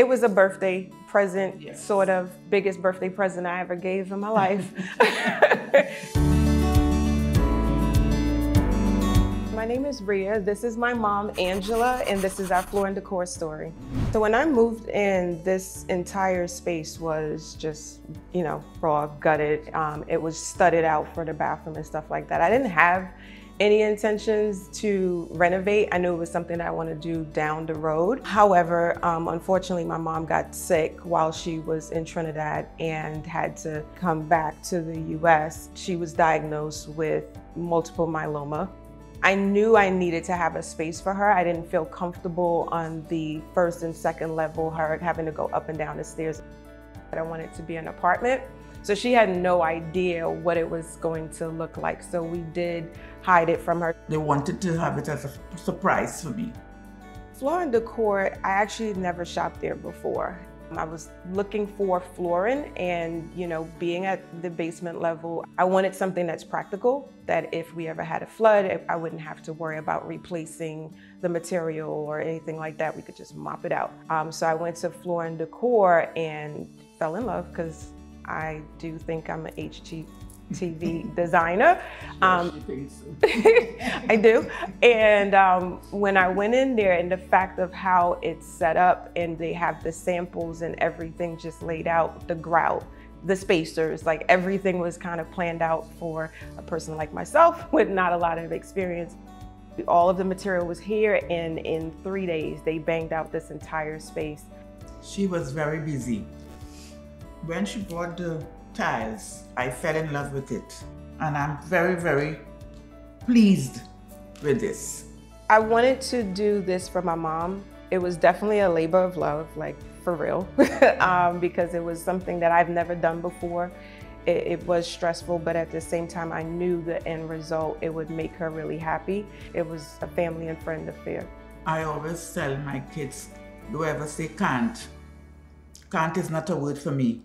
It was a birthday present, Yes. sort of biggest birthday present I ever gave in my life. My name is Rhea, this is my mom, Angela, and this is our Floor Decor story. So when I moved in, this entire space was just, raw, gutted. It was studded out for the bathroom and stuff like that. I didn't have any intentions to renovate. I knew it was something that I wanted to do down the road. However, unfortunately, my mom got sick while she was in Trinidad and had to come back to the US. She was diagnosed with multiple myeloma. I knew I needed to have a space for her. I didn't feel comfortable on the first and second level, her having to go up and down the stairs. I wanted it to be an apartment. So she had no idea what it was going to look like. So we did hide it from her. They wanted to have it as a surprise for me. Floor Decor, I actually never shopped there before. I was looking for flooring and, being at the basement level, I wanted something that's practical, that if we ever had a flood, I wouldn't have to worry about replacing the material or anything like that. We could just mop it out. So I went to Floor Decor and fell in love because I do think I'm an HGTV designer. I do. And when I went in there, and the fact of how it's set up and they have the samples and everything just laid out, the grout, the spacers, like everything was kind of planned out for a person like myself with not a lot of experience. All of the material was here, and in 3 days, they banged out this entire space. She was very busy. When she bought the tiles, I fell in love with it. And I'm very, very pleased with this. I wanted to do this for my mom. It was definitely a labor of love, like for real, because it was something that I've never done before. It was stressful, but at the same time, I knew the end result, it would make her really happy. It was a family and friend affair. I always tell my kids, don't ever say can't. Can't is not a word for me.